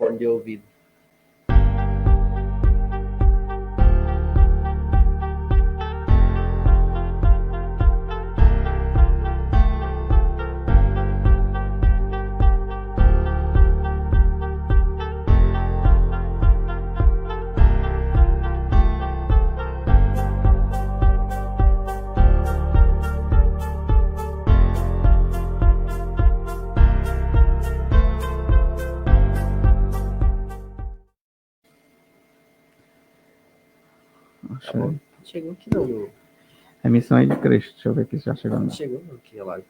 fone de ouvido. Tá bom. Chegou aqui não. Emissão aí de Cristo. Deixa eu ver aqui se já chegou. Não chegou aqui a live.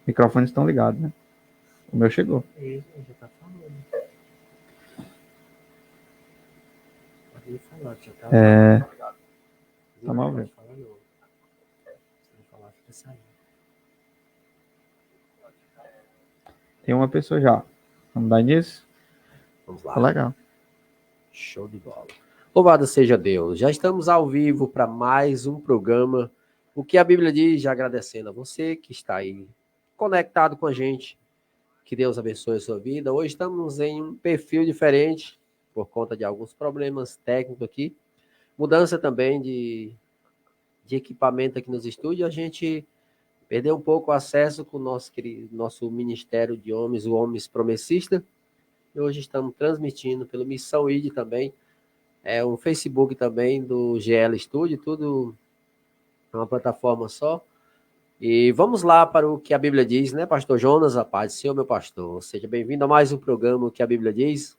Microfones estão ligados, né? O meu chegou. Ele já tá falando. Pode falar, já tá ligado. Tá mal vendo? Fala não. Se ele falar, fica saindo. Tem uma pessoa já. Vamos dar início? Vamos lá. Tá legal. Show de bola. Louvado seja Deus. Já estamos ao vivo para mais um programa. O que a Bíblia diz, já agradecendo a você que está aí conectado com a gente. Que Deus abençoe a sua vida. Hoje estamos em um perfil diferente, por conta de alguns problemas técnicos aqui. Mudança também de equipamento aqui nos estúdios. A gente perdeu um pouco o acesso com o nosso Ministério de Homens, o Homens Promessista. E hoje estamos transmitindo pelo Missão ID também. É um Facebook também do GL Studio, tudo uma plataforma só. E vamos lá para o que a Bíblia diz, né, pastor Jonas? A paz do Senhor, meu pastor. Seja bem-vindo a mais um programa, o que a Bíblia diz.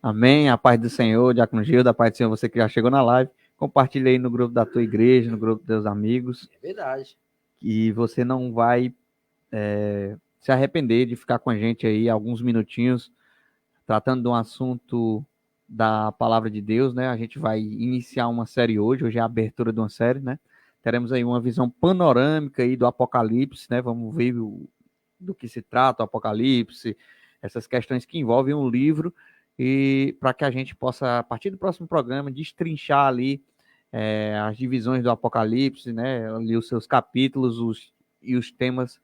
Amém, a paz do Senhor, Diácono Gildo, a paz do Senhor, você que já chegou na live. Compartilha aí no grupo da tua igreja, no grupo dos teus amigos. É verdade. E você não vai se arrepender de ficar com a gente aí alguns minutinhos, tratando de um assunto da palavra de Deus, né? A gente vai iniciar uma série hoje é a abertura de uma série, né? Teremos aí uma visão panorâmica aí do Apocalipse, né? Vamos ver do que se trata o Apocalipse, essas questões que envolvem um livro, e para que a gente possa, a partir do próximo programa, destrinchar ali as divisões do Apocalipse, né? Ali os seus capítulos e os temas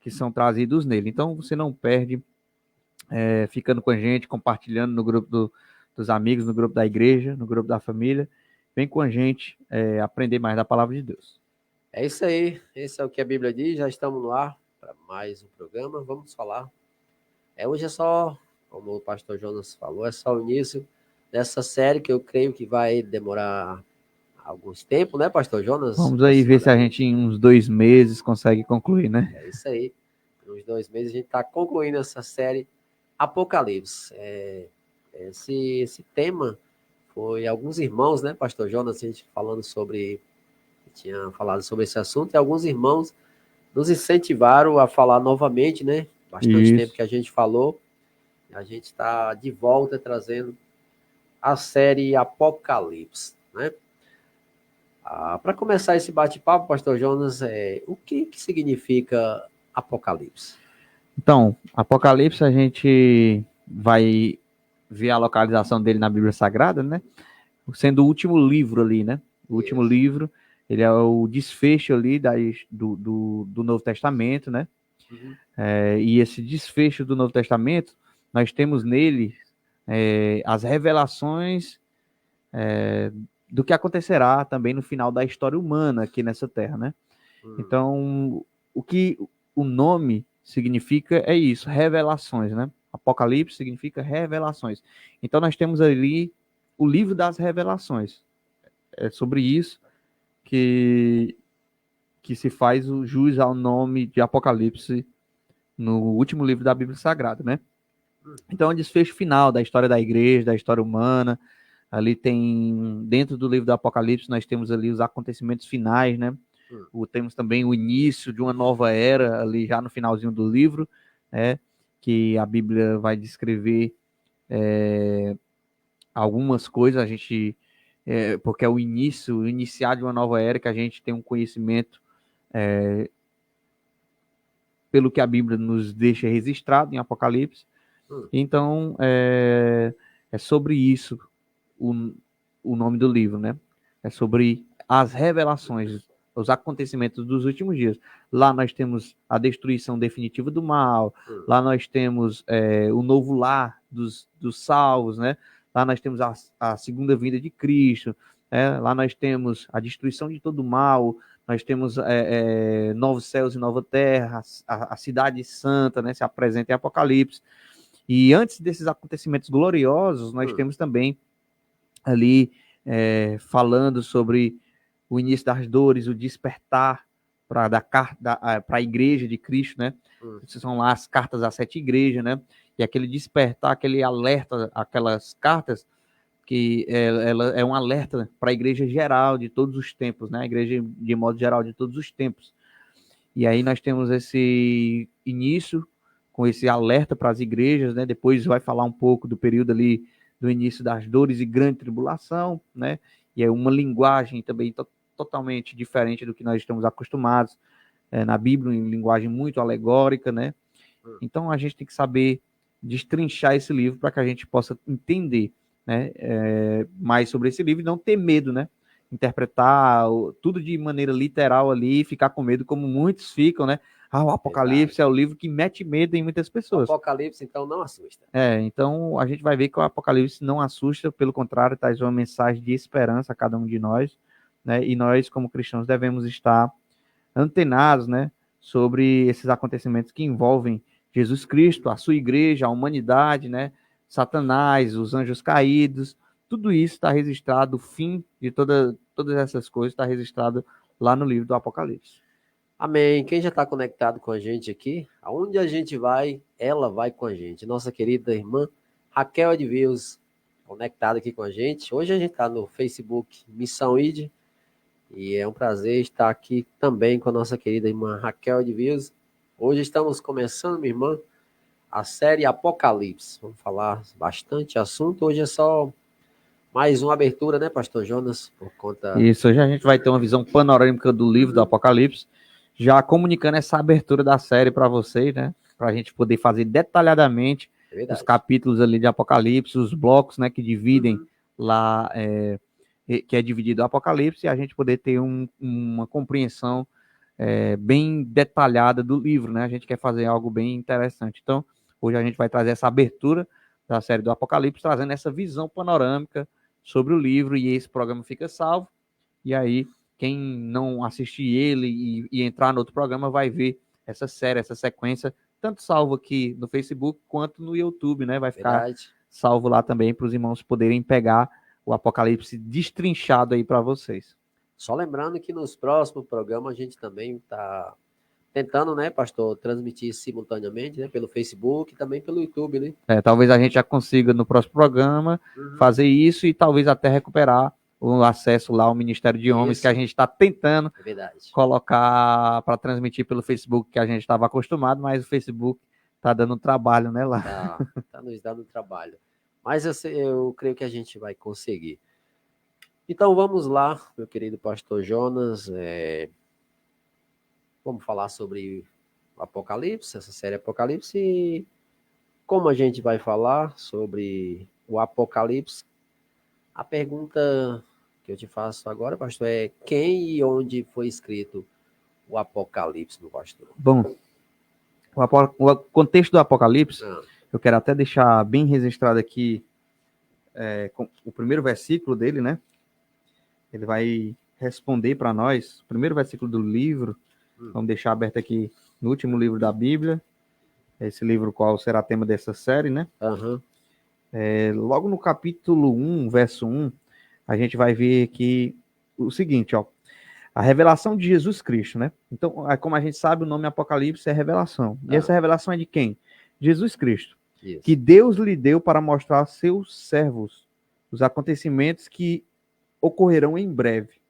que são trazidos nele. Então, você não perde ficando com a gente, compartilhando no grupo dos amigos, no grupo da igreja, no grupo da família. Vem com a gente aprender mais da palavra de Deus. É isso aí. Esse é o que a Bíblia diz. Já estamos no ar para mais um programa. Vamos falar. Hoje é só, como o pastor Jonas falou, é só o início dessa série que eu creio que vai demorar alguns tempos, né, pastor Jonas? Vamos aí ver se a gente em uns 2 meses consegue concluir, né? É isso aí. Em uns 2 meses a gente está concluindo essa série Apocalipse. Esse tema foi alguns irmãos, né, pastor Jonas, a gente tinha falado sobre esse assunto, e alguns irmãos nos incentivaram a falar novamente, né? Bastante tempo que a gente falou. A gente está de volta trazendo a série Apocalipse, né? Para começar esse bate-papo, pastor Jonas, o que significa Apocalipse? Então, Apocalipse a gente vai ver a localização dele na Bíblia Sagrada, né? Sendo o último livro ali, né? O último livro, ele é o desfecho ali do Novo Testamento, né? Uhum. E esse desfecho do Novo Testamento, nós temos nele as revelações do que acontecerá também no final da história humana aqui nessa terra, né? Então, o que o nome significa é isso, revelações, né? Apocalipse significa revelações. Então, nós temos ali o livro das revelações. É sobre isso que se faz o jus ao nome de Apocalipse no último livro da Bíblia Sagrada, né? Então, é o desfecho final da história da igreja, da história humana. Ali tem, dentro do livro do Apocalipse, nós temos ali os acontecimentos finais, né? Temos também o início de uma nova era, ali já no finalzinho do livro, né? Que a Bíblia vai descrever algumas coisas, a gente, porque é o iniciar de uma nova era, que a gente tem um conhecimento pelo que a Bíblia nos deixa registrado em Apocalipse. Então, é sobre isso o nome do livro, né? É sobre as revelações os acontecimentos dos últimos dias. Lá nós temos a destruição definitiva do mal, lá nós temos o novo lar dos salvos, né? Lá nós temos a segunda vinda de Cristo, lá nós temos a destruição de todo o mal, nós temos novos céus e nova terra, a cidade santa, né, se apresenta em Apocalipse. E antes desses acontecimentos gloriosos, nós temos também ali falando sobre o início das dores, o despertar para a igreja de Cristo, né? São lá as cartas às 7 igrejas, né? E aquele despertar, aquele alerta, aquelas cartas que ela é um alerta para a igreja geral de todos os tempos, né? A igreja de modo geral de todos os tempos. E aí nós temos esse início com esse alerta para as igrejas, né? Depois vai falar um pouco do período ali do início das dores e grande tribulação, né? E é uma linguagem também totalmente diferente do que nós estamos acostumados na Bíblia, em linguagem muito alegórica, né? Então a gente tem que saber destrinchar esse livro para que a gente possa entender, né, mais sobre esse livro e não ter medo, né? Interpretar tudo de maneira literal ali e ficar com medo, como muitos ficam, né? O Apocalipse é o livro que mete medo em muitas pessoas. O Apocalipse, então, não assusta. Então a gente vai ver que o Apocalipse não assusta, pelo contrário, traz uma mensagem de esperança a cada um de nós, né? E nós, como cristãos, devemos estar antenados, né, sobre esses acontecimentos que envolvem Jesus Cristo, a sua igreja, a humanidade, né? Satanás, os anjos caídos, tudo isso está registrado, o fim de todas essas coisas está registrado lá no livro do Apocalipse. Amém. Quem já está conectado com a gente aqui, aonde a gente vai, ela vai com a gente. Nossa querida irmã Raquel Edvius, conectada aqui com a gente. Hoje a gente está no Facebook Missão ID, e é um prazer estar aqui também com a nossa querida irmã Raquel Edvius. Hoje estamos começando, minha irmã, a série Apocalipse. Vamos falar bastante assunto. Hoje é só mais uma abertura, né, pastor Jonas? Por conta... Isso, hoje a gente vai ter uma visão panorâmica do livro do Apocalipse, já comunicando essa abertura da série para vocês, né? Para a gente poder fazer detalhadamente os capítulos ali de Apocalipse, os blocos, né, que dividem lá, que é dividido o Apocalipse, e a gente poder ter uma compreensão bem detalhada do livro, né? A gente quer fazer algo bem interessante. Então, hoje a gente vai trazer essa abertura da série do Apocalipse, trazendo essa visão panorâmica sobre o livro, e esse programa fica salvo, e aí quem não assistir ele e entrar no outro programa vai ver essa série, essa sequência, tanto salvo aqui no Facebook quanto no YouTube, né? Vai ficar salvo lá também para os irmãos poderem pegar o Apocalipse destrinchado aí para vocês. Só lembrando que nos próximos programas a gente também está tentando, né, pastor, transmitir simultaneamente, né, pelo Facebook e também pelo YouTube, né? Talvez a gente já consiga no próximo programa fazer isso e talvez até recuperar o acesso lá ao Ministério de Homens, que a gente está tentando colocar para transmitir pelo Facebook, que a gente estava acostumado, mas o Facebook está dando trabalho, né, lá. Está nos dando trabalho. Mas eu creio que a gente vai conseguir. Então vamos lá, meu querido pastor Jonas. Vamos falar sobre o Apocalipse, essa série Apocalipse. E como a gente vai falar sobre o Apocalipse, a pergunta que eu te faço agora, pastor, é quem e onde foi escrito o Apocalipse, meu pastor? Bom, o contexto do Apocalipse, eu quero até deixar bem registrado aqui com o primeiro versículo dele, né? Ele vai responder para nós, o primeiro versículo do livro. Vamos deixar aberto aqui no último livro da Bíblia, esse livro qual será tema dessa série, né? Logo no capítulo 1, verso 1, a gente vai ver aqui o seguinte, ó, a revelação de Jesus Cristo, né? Então, como a gente sabe, o nome Apocalipse é revelação. E essa revelação é de quem? Jesus Cristo. Isso. Que Deus lhe deu para mostrar a seus servos os acontecimentos que ocorrerão em breve.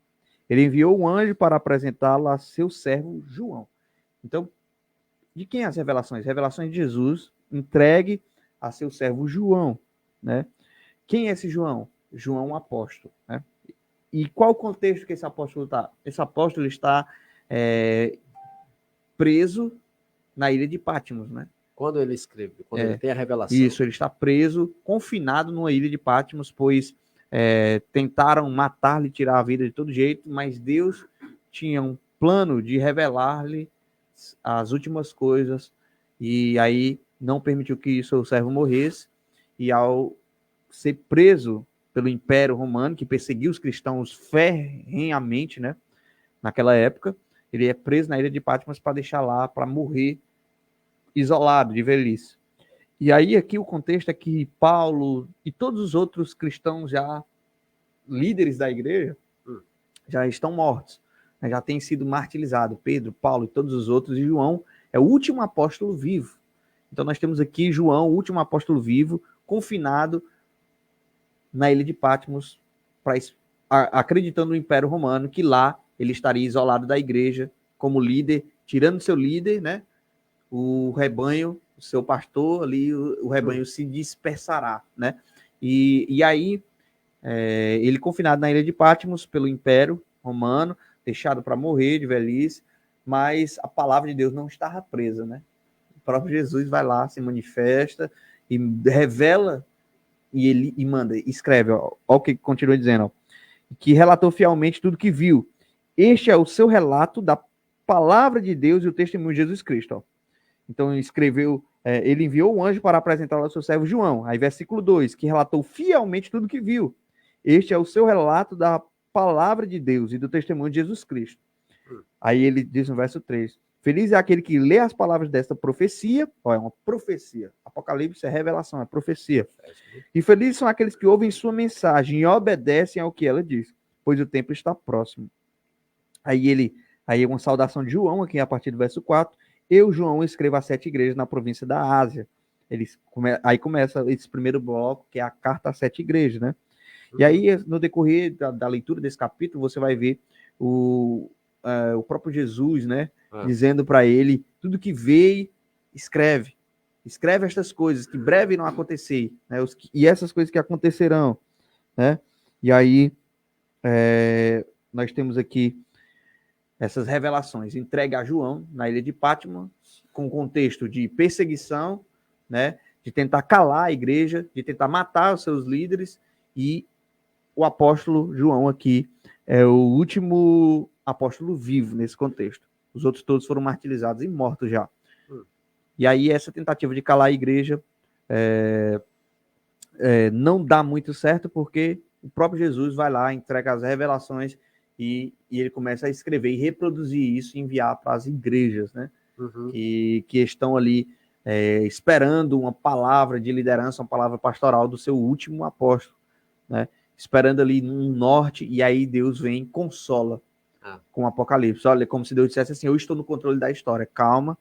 Ele enviou um anjo para apresentá-lo a seu servo João. Então, de quem as revelações? Revelações de Jesus entregue a seu servo João, né? Quem é esse João? João, um apóstolo, né? E qual o contexto que esse apóstolo está? Esse apóstolo está preso na ilha de Patmos, né? Quando ele escreve, quando ele tem a revelação. Isso, ele está preso, confinado numa ilha de Patmos, pois tentaram matar-lhe, tirar a vida de todo jeito, mas Deus tinha um plano de revelar-lhe as últimas coisas, e aí não permitiu que seu servo morresse, e ao ser preso pelo Império Romano, que perseguiu os cristãos ferrenhamente, né, naquela época, ele é preso na ilha de Patmos para deixar lá, para morrer isolado, de velhice. E aí aqui o contexto é que Paulo e todos os outros cristãos já líderes da igreja já estão mortos, né, já têm sido martirizados. Pedro, Paulo e todos os outros, e João é o último apóstolo vivo. Então nós temos aqui João, o último apóstolo vivo, confinado na ilha de Patmos, acreditando no Império Romano, que lá ele estaria isolado da igreja como líder, tirando seu líder, né? O rebanho, o seu pastor ali, o rebanho se dispersará, né? E aí, ele confinado na ilha de Patmos pelo Império Romano, deixado para morrer de velhice, mas a palavra de Deus não estava presa, né? O próprio Jesus vai lá, se manifesta e revela, e ele manda, escreve, ó o que continua dizendo, ó, que relatou fielmente tudo que viu. Este é o seu relato da palavra de Deus e o testemunho de Jesus Cristo, ó. Então escreveu, ele enviou um anjo para apresentá-lo ao seu servo João. Aí versículo 2, que relatou fielmente tudo que viu. Este é o seu relato da palavra de Deus e do testemunho de Jesus Cristo. Aí ele diz no verso 3, feliz é aquele que lê as palavras desta profecia, ó, é uma profecia, Apocalipse é revelação, é profecia. E felizes são aqueles que ouvem sua mensagem e obedecem ao que ela diz, pois o tempo está próximo. Aí uma saudação de João, aqui a partir do verso 4, eu, João, escrevo a 7 igrejas na província da Ásia. Aí começa esse primeiro bloco, que é a carta às 7 igrejas, né? E aí, no decorrer da leitura desse capítulo, você vai ver o próprio Jesus, né? Dizendo para ele, tudo que vê, escreve estas coisas, que breve não acontecer, né? E essas coisas que acontecerão, né? E aí, nós temos aqui essas revelações entregue a João na ilha de Patmos, com contexto de perseguição, né, de tentar calar a igreja, de tentar matar os seus líderes, e o apóstolo João aqui é o último apóstolo vivo nesse contexto. Os outros todos foram martirizados e mortos já. E aí essa tentativa de calar a igreja não dá muito certo, porque o próprio Jesus vai lá, entrega as revelações, e ele começa a escrever e reproduzir isso e enviar para as igrejas, né? Que estão ali esperando uma palavra de liderança, uma palavra pastoral do seu último apóstolo, né? Esperando ali no norte, e aí Deus vem e consola com o Apocalipse. Olha, como se Deus dissesse assim, eu estou no controle da história, calma,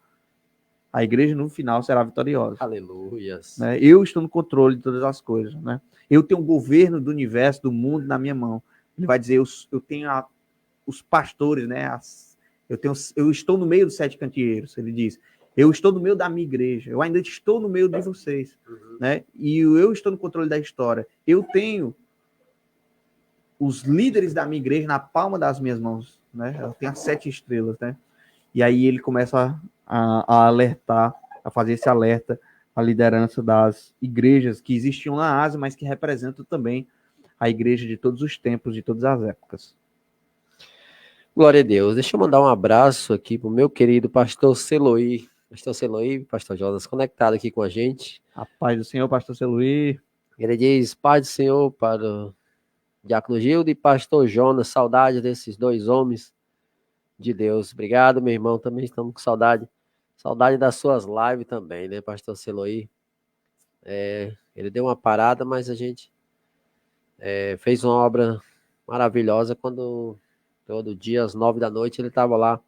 a igreja no final será vitoriosa. Aleluias. Né? Eu estou no controle de todas as coisas, né? Eu tenho o governo do universo, do mundo na minha mão. Ele vai dizer, eu tenho os pastores, né? Eu estou no meio dos 7 candeeiros, ele diz. Eu estou no meio da minha igreja, eu ainda estou no meio de vocês, né? E eu estou no controle da história. Eu tenho os líderes da minha igreja na palma das minhas mãos, né? Eu tenho as 7 estrelas, né? E aí ele começa a alertar, a fazer esse alerta à liderança das igrejas que existiam na Ásia, mas que representam também a igreja de todos os tempos, de todas as épocas. Glória a Deus. Deixa eu mandar um abraço aqui pro meu querido pastor Seloí. Pastor Seloí, pastor Jonas, conectado aqui com a gente. A paz do Senhor, pastor Seloí. Ele diz, paz do Senhor para o Diácono Gildo e pastor Jonas, saudade desses 2 homens de Deus. Obrigado, meu irmão, também estamos com saudade. Saudade das suas lives também, né, pastor Seloí? Ele deu uma parada, mas a gente fez uma obra maravilhosa quando todo dia às 9 da noite ele estava lá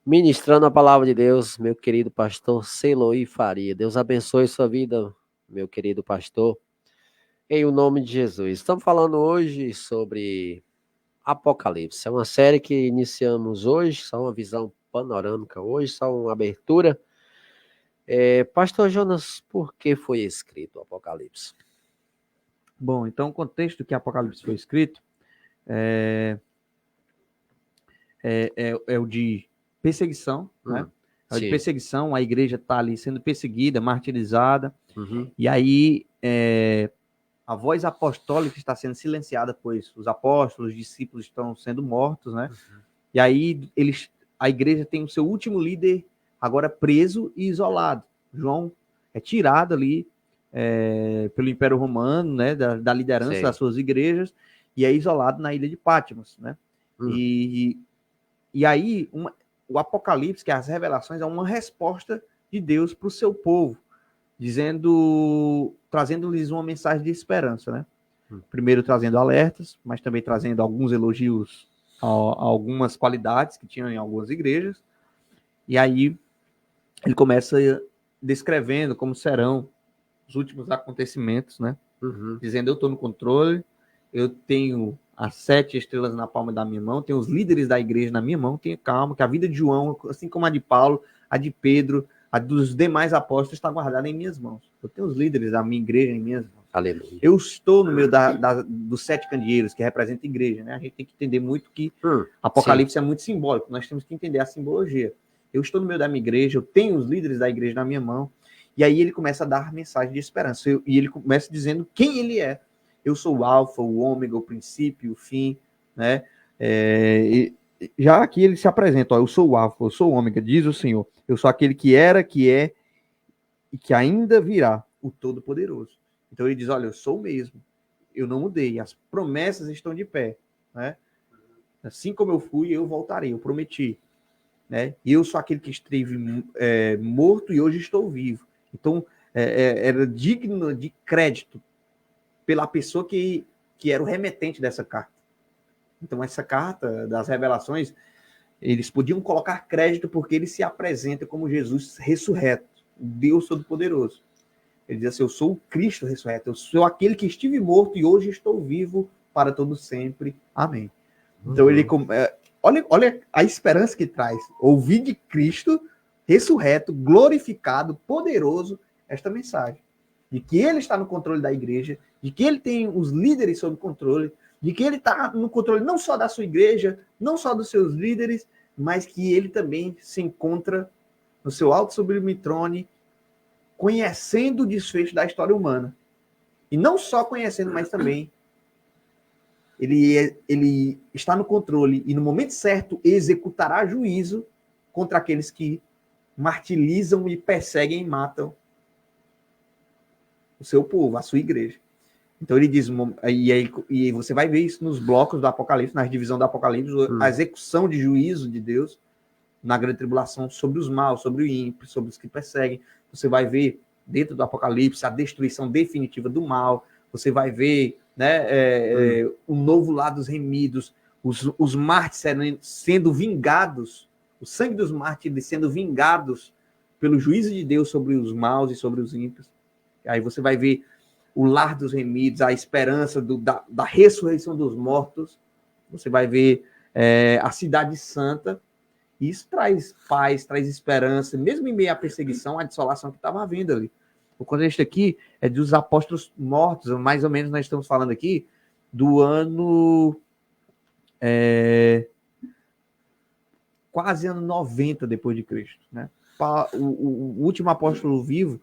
ministrando a palavra de Deus, meu querido pastor Seloí Faria. Deus abençoe sua vida, meu querido pastor, em o nome de Jesus. Estamos falando hoje sobre Apocalipse. É uma série que iniciamos hoje, só uma visão panorâmica hoje, só uma abertura. Pastor Jonas, por que foi escrito o Apocalipse? Bom, então o contexto que Apocalipse foi escrito é o de perseguição, né? É o de perseguição, a igreja está ali sendo perseguida, martirizada, e aí a voz apostólica está sendo silenciada, pois os apóstolos, os discípulos estão sendo mortos, né? E aí a igreja tem o seu último líder agora preso e isolado. João é tirado ali pelo Império Romano, né, da liderança das suas igrejas, e é isolado na ilha de Patmos, né? E aí o Apocalipse, que é as revelações, é uma resposta de Deus para o seu povo, trazendo-lhes uma mensagem de esperança, né? Primeiro trazendo alertas, mas também trazendo alguns elogios a algumas qualidades que tinham em algumas igrejas. E aí ele começa descrevendo como serão os últimos acontecimentos, né? Dizendo: eu estou no controle, eu tenho as 7 estrelas na palma da minha mão, tenho os líderes da igreja na minha mão, tenha calma, que a vida de João, assim como a de Paulo, a de Pedro, a dos demais apóstolos, está guardada em minhas mãos. Eu tenho os líderes da minha igreja em minhas mãos. Aleluia. Eu estou no meio dos 7 candeeiros, que representa a igreja, né? A gente tem que entender muito que Apocalipse é muito simbólico, nós temos que entender a simbologia. Eu estou no meio da minha igreja, eu tenho os líderes da igreja na minha mão, e aí ele começa a dar mensagem de esperança, e ele começa dizendo quem ele é. Eu sou o alfa, o ômega, o princípio, o fim, né? Já aqui ele se apresenta: eu sou o alfa, eu sou o ômega, diz o Senhor. Eu sou aquele que era, que é e que ainda virá, o Todo-Poderoso. Então ele diz: olha, eu sou o mesmo, eu não mudei, as promessas estão de pé, né? Assim como eu fui, eu voltarei, eu prometi, né? E eu sou aquele que esteve morto e hoje estou vivo. Então era digno de crédito pela pessoa que era o remetente dessa carta. Então essa carta das revelações, eles podiam colocar crédito porque ele se apresenta como Jesus ressurreto, Deus Todo-Poderoso. Ele diz assim: eu sou o Cristo ressurreto, eu sou aquele que estive morto e hoje estou vivo para todo sempre. Amém. Então ele olha a esperança que traz. Ouvir de Cristo ressurreto, glorificado, poderoso, esta mensagem. De que ele está no controle da igreja, de que ele tem os líderes sob controle, de que ele está no controle não só da sua igreja, não só dos seus líderes, mas que ele também se encontra no seu alto sublime trono, conhecendo o desfecho da história humana. E não só conhecendo, mas também ele está no controle e no momento certo executará juízo contra aqueles que martirizam e perseguem e matam o seu povo, a sua igreja. Então ele diz, e você vai ver isso nos blocos do Apocalipse, nas divisões do Apocalipse, a execução de juízo de Deus na grande tribulação sobre os maus, sobre o ímpio, sobre os que perseguem. Você vai ver dentro do Apocalipse a destruição definitiva do mal. Você vai ver, né, o novo lar dos remidos, os mártires sendo vingados, o sangue dos mártires sendo vingados pelo juízo de Deus sobre os maus e sobre os ímpios. Aí você vai ver o lar dos remidos, a esperança da ressurreição dos mortos. Você vai ver a cidade santa. E isso traz paz, traz esperança, mesmo em meio à perseguição, à desolação que estava havendo ali. O contexto aqui é dos apóstolos mortos, mais ou menos nós estamos falando aqui do ano quase ano 90 depois de Cristo, né? O último apóstolo vivo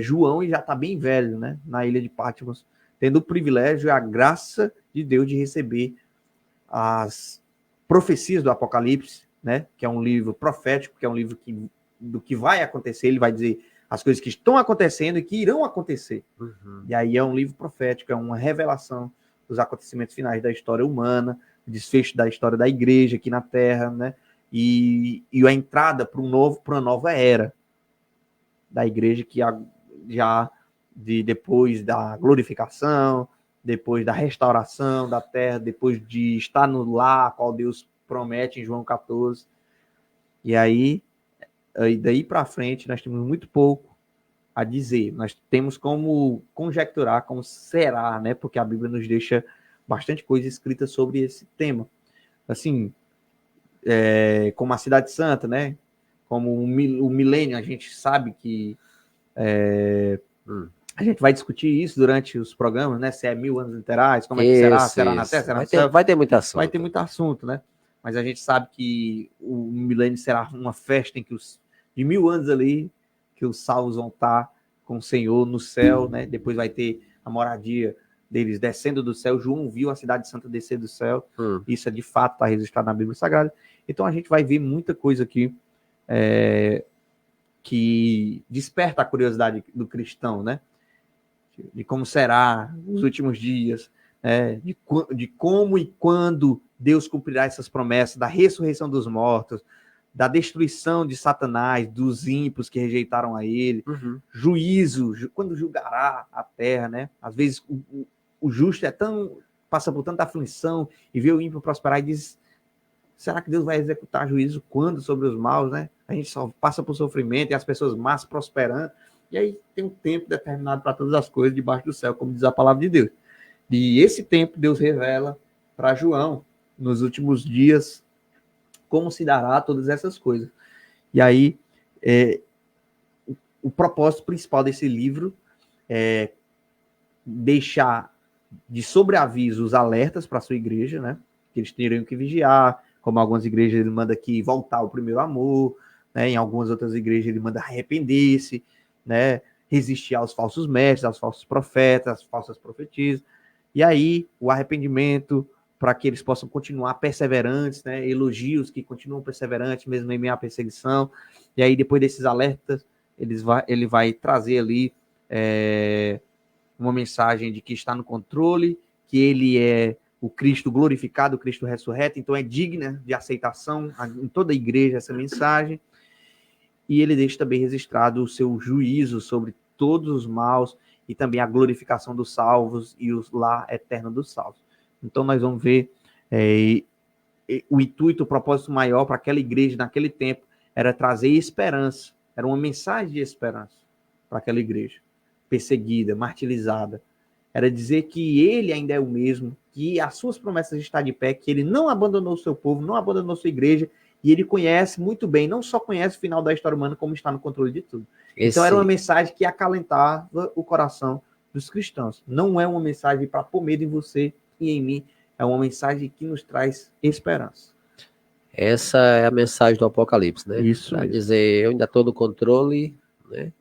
João, e já está bem velho, né? Na ilha de Patmos, tendo o privilégio e a graça de Deus de receber as profecias do Apocalipse, né? Que é um livro profético, que é um livro do que vai acontecer. Ele vai dizer as coisas que estão acontecendo e que irão acontecer. E aí é um livro profético, é uma revelação dos acontecimentos finais da história humana, o desfecho da história da igreja aqui na Terra, né? E a entrada para uma nova era da igreja, que já depois da glorificação, depois da restauração da terra, depois de estar no lar, qual Deus promete em João 14. E aí, daí para frente, nós temos muito pouco a dizer. Nós temos como conjecturar como será, né? Porque a Bíblia nos deixa bastante coisa escrita sobre esse tema. Assim, como a Cidade Santa, né? Como o milênio, a gente sabe que a gente vai discutir isso durante os programas, né? Se é 1000 anos literais, como é que será? Será na Terra? Será no céu? Vai ter muito assunto. Vai ter muito assunto, né? Mas a gente sabe que o milênio será uma festa em que de 1000 anos ali, que os salvos vão estar com o Senhor no céu, né? Depois vai ter a moradia deles descendo do céu. João viu a cidade santa descer do céu. Isso é de fato, está registrado na Bíblia Sagrada. Então a gente vai ver muita coisa aqui que desperta a curiosidade do cristão, né? De como será os últimos dias, de como e quando Deus cumprirá essas promessas, da ressurreição dos mortos, da destruição de Satanás, dos ímpios que rejeitaram a ele, juízo, quando julgará a terra, né? Às vezes o justo passa por tanta aflição e vê o ímpio prosperar e diz, será que Deus vai executar juízo quando sobre os maus, né? A gente só passa por sofrimento e as pessoas más prosperando, e aí tem um tempo determinado para todas as coisas debaixo do céu, como diz a palavra de Deus. E esse tempo Deus revela para João, nos últimos dias, como se dará todas essas coisas. E aí, o propósito principal desse livro é deixar de sobreaviso os alertas para a sua igreja, né? Que eles teriam que vigiar, como algumas igrejas ele manda aqui voltar ao primeiro amor, né? Em algumas outras igrejas ele manda arrepender-se, né? Resistir aos falsos mestres, aos falsos profetas, às falsas profetisas. E aí, o arrependimento, para que eles possam continuar perseverantes, né? Elogios que continuam perseverantes, mesmo em meio à perseguição. E aí, depois desses alertas, ele vai trazer ali uma mensagem de que está no controle, que ele é o Cristo glorificado, o Cristo ressurreto, então é digna de aceitação em toda a igreja essa mensagem. E ele deixa também registrado o seu juízo sobre todos os maus e também a glorificação dos salvos e o lar eterno dos salvos. Então nós vamos ver o intuito, o propósito maior para aquela igreja naquele tempo era trazer esperança, era uma mensagem de esperança para aquela igreja perseguida, martirizada. Era dizer que ele ainda é o mesmo, que as suas promessas estão de pé, que ele não abandonou o seu povo, não abandonou sua igreja, e ele conhece muito bem, não só conhece o final da história humana, como está no controle de tudo. Então era uma mensagem que acalentava o coração dos cristãos. Não é uma mensagem para pôr medo em você e em mim, é uma mensagem que nos traz esperança. Essa é a mensagem do Apocalipse, né? Isso para dizer, eu ainda estou no controle, né?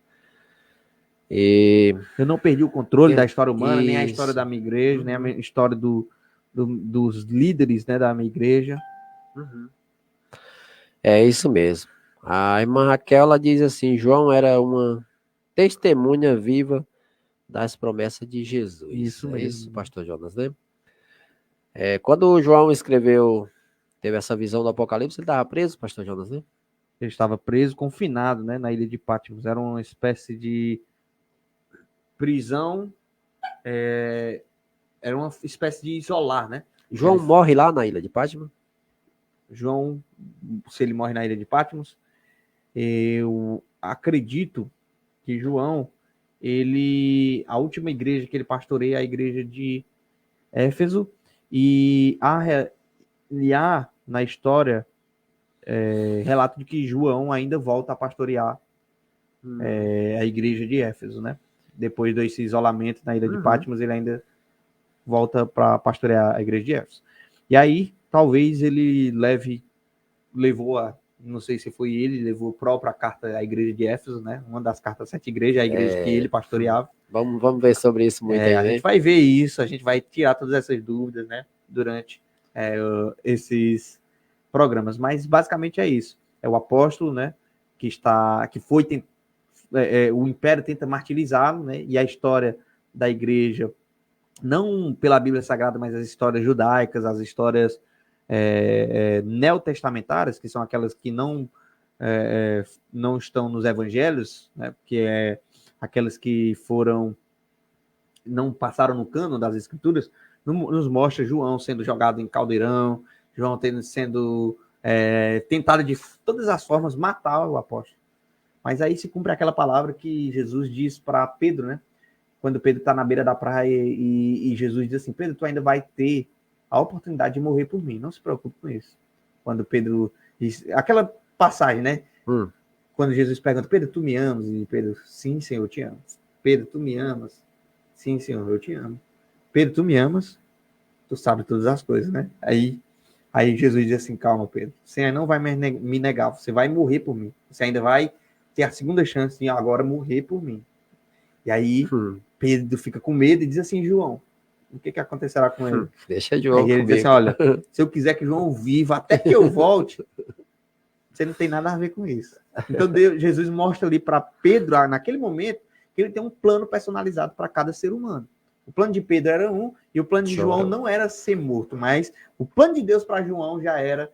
E eu não perdi o controle da história humana, nem a isso. história da minha igreja, nem a história dos líderes, né, da minha igreja. É isso mesmo. A irmã Raquel, ela diz assim, João era uma testemunha viva das promessas de Jesus. Isso mesmo. Isso, pastor Jonas, né? Quando o João teve essa visão do Apocalipse, ele estava preso, pastor Jonas, né? Ele estava preso, confinado, né, na ilha de Patmos. Era uma espécie de prisão, era uma espécie de isolar, né? João morre lá na ilha de Patmos? João, se ele morre na ilha de Patmos, eu acredito que João, a última igreja que ele pastoreia é a igreja de Éfeso, e há na história relato de que João ainda volta a pastorear a igreja de Éfeso, né? Depois desse isolamento na ilha de Patmos, ele ainda volta para pastorear a igreja de Éfeso. E aí, talvez ele não sei se foi ele, levou a própria carta à igreja de Éfeso, né? Uma das cartas 7 igrejas, a igreja que ele pastoreava. Vamos ver sobre isso muito aí, A gente vai ver isso, a gente vai tirar todas essas dúvidas, né? Durante esses programas. Mas basicamente é isso. É o apóstolo, né? O império tenta martirizá-lo, né? E a história da igreja, não pela Bíblia Sagrada, mas as histórias judaicas, as histórias neotestamentárias, que são aquelas que não estão nos evangelhos, né? Que é aquelas que não passaram no cano das escrituras, nos mostra João sendo jogado em caldeirão, João sendo tentado de todas as formas matar o apóstolo. Mas aí se cumpre aquela palavra que Jesus diz para Pedro, né? Quando Pedro está na beira da praia e Jesus diz assim, Pedro, tu ainda vai ter a oportunidade de morrer por mim, não se preocupe com isso. Quando Pedro diz, aquela passagem, né? Quando Jesus pergunta, Pedro, tu me amas? E Pedro, sim, Senhor, eu te amo. Pedro, tu me amas? Sim, Senhor, eu te amo. Pedro, tu me amas? Tu sabe todas as coisas, né? Aí Jesus diz assim, calma, Pedro, você não vai me negar, você vai morrer por mim. Você ainda vai ter a segunda chance de agora morrer por mim. E aí Pedro fica com medo e diz assim, João, o que acontecerá com ele? Deixa João Aí ele diz assim, olha, se eu quiser que João viva até que eu volte, você não tem nada a ver com isso. Então Jesus mostra ali para Pedro, naquele momento, que ele tem um plano personalizado para cada ser humano. O plano de Pedro era um, e o plano de João não era ser morto, mas o plano de Deus para João já era